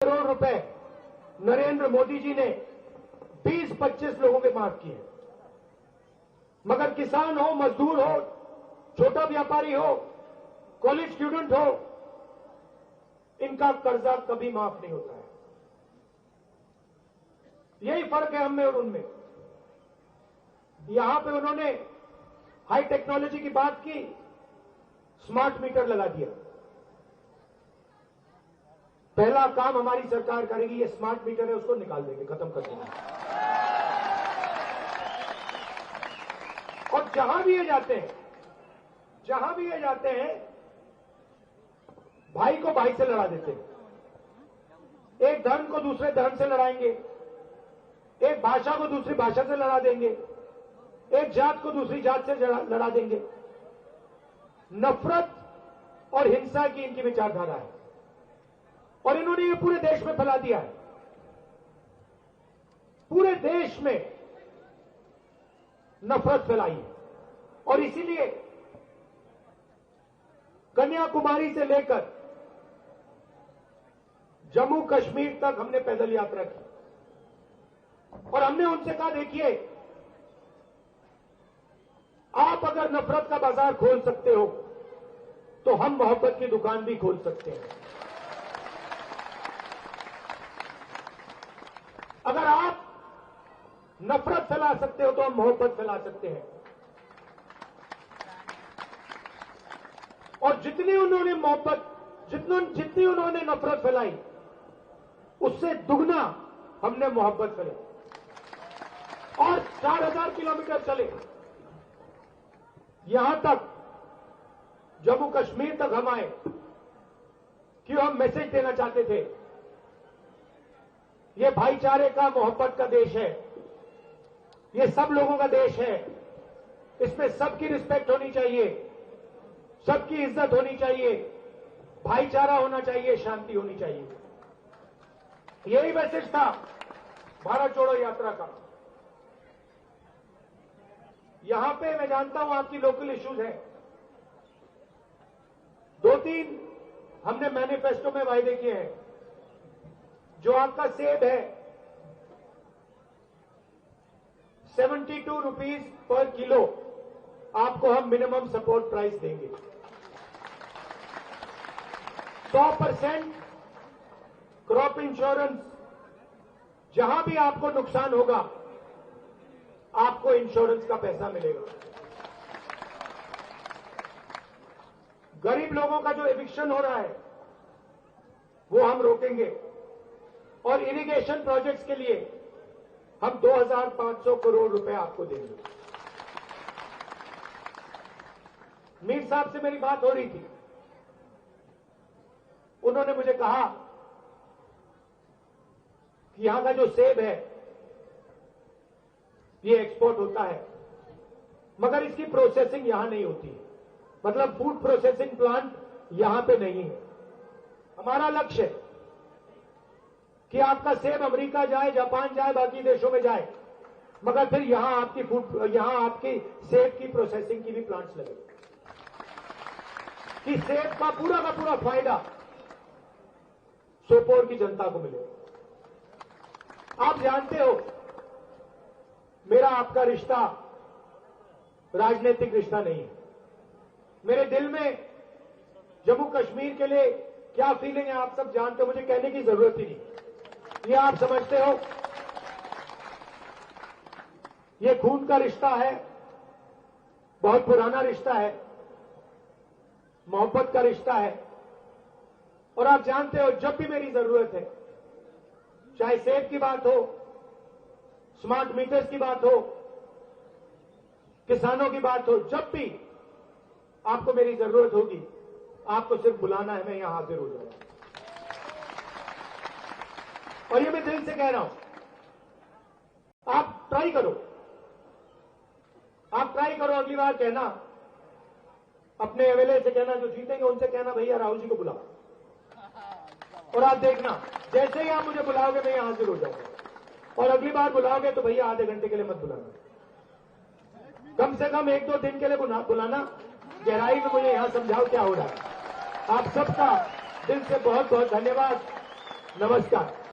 करोड़ रुपए नरेंद्र मोदी जी ने 20-25 लोगों के माफ किए। मगर किसान हो, मजदूर हो, छोटा व्यापारी हो, कॉलेज स्टूडेंट हो, इनका कर्जा कभी माफ नहीं होता है। यही फर्क है हम में और उनमें। यहां पे उन्होंने हाई टेक्नोलॉजी की बात की, स्मार्ट मीटर लगा दिया। पहला काम हमारी सरकार करेगी, ये स्मार्ट मीटर है उसको निकाल देंगे, खत्म कर देंगे। और जहां भी ये जाते हैं, जहां भी ये जाते हैं, भाई को भाई से लड़ा देते हैं। एक धर्म को दूसरे धर्म से लड़ाएंगे, एक भाषा को दूसरी भाषा से लड़ा देंगे, एक जात को दूसरी जात से लड़ा देंगे। नफरत और हिंसा की इनकी विचारधारा है और इन्होंने ये पूरे देश में फैला दिया है। पूरे देश में नफरत फैलाई है और इसीलिए कन्याकुमारी से लेकर जम्मू कश्मीर तक हमने पैदल यात्रा की और हमने उनसे कहा, देखिए, आप अगर नफरत का बाजार खोल सकते हो तो हम मोहब्बत की दुकान भी खोल सकते हैं। अगर आप नफरत फैला सकते हो तो हम मोहब्बत फैला सकते हैं। और जितनी उन्होंने मोहब्बत, जितनी उन्होंने नफरत फैलाई, उससे दुगना हमने मोहब्बत फैलाई और 4000 किलोमीटर चले। यहां तक जम्मू कश्मीर तक हम आए क्यों? हम मैसेज देना चाहते थे, ये भाईचारे का, मोहब्बत का देश है, ये सब लोगों का देश है, इसमें सबकी रिस्पेक्ट होनी चाहिए, सबकी इज्जत होनी चाहिए, भाईचारा होना चाहिए, शांति होनी चाहिए। यही मैसेज था भारत जोड़ो यात्रा का। यहां पे मैं जानता हूं आपकी लोकल इश्यूज है, 2-3 हमने मैनिफेस्टो में वायदे किए हैं। जो आपका सेब है 72 रुपीज पर किलो आपको हम मिनिमम सपोर्ट प्राइस देंगे। 100% क्रॉप इंश्योरेंस, जहां भी आपको नुकसान होगा आपको इंश्योरेंस का पैसा मिलेगा। गरीब लोगों का जो एविक्शन हो रहा है वो हम रोकेंगे और इरिगेशन प्रोजेक्ट्स के लिए हम 2500 करोड़ रुपए आपको देंगे। मीर साहब से मेरी बात हो रही थी, उन्होंने मुझे कहा कि यहां का जो सेब है ये एक्सपोर्ट होता है मगर इसकी प्रोसेसिंग यहां नहीं होती है, मतलब फूड प्रोसेसिंग प्लांट यहां पे नहीं है। हमारा लक्ष्य है कि आपका सेब अमेरिका जाए, जापान जाए, बाकी देशों में जाए, मगर फिर यहां आपकी सेब की प्रोसेसिंग की भी प्लांट्स लगे कि सेब का पूरा फायदा सोपोर की जनता को मिले। आप जानते हो मेरा आपका रिश्ता राजनीतिक रिश्ता नहीं है। मेरे दिल में जम्मू कश्मीर के लिए क्या फीलिंग है आप सब जानते हो, मुझे कहने की जरूरत ही नहीं। ये आप समझते हो, ये खून का रिश्ता है, बहुत पुराना रिश्ता है, मोहब्बत का रिश्ता है। और आप जानते हो जब भी मेरी जरूरत है, चाहे सेब की बात हो, स्मार्ट मीटर्स की बात हो, किसानों की बात हो, जब भी आपको मेरी जरूरत होगी आपको सिर्फ बुलाना है, मैं यहां हाजिर हो जाऊंगा। और ये मैं दिल से कह रहा हूं, आप ट्राई करो, अगली बार कहना, अपने एमएलए से कहना, जो जीतेंगे उनसे कहना, भैया राहुल जी को बुलाओ। और आप देखना, जैसे ही आप मुझे बुलाओगे मैं यहां हाजिर हो जाऊंगा। और अगली बार बुलाओगे तो भैया आधे घंटे के लिए मत बुलाना, कम से कम 1-2 दिन के लिए बुलाना, गहराई में मुझे यहां समझाओ क्या हो रहा है। आप सबका दिल से बहुत बहुत धन्यवाद। नमस्कार।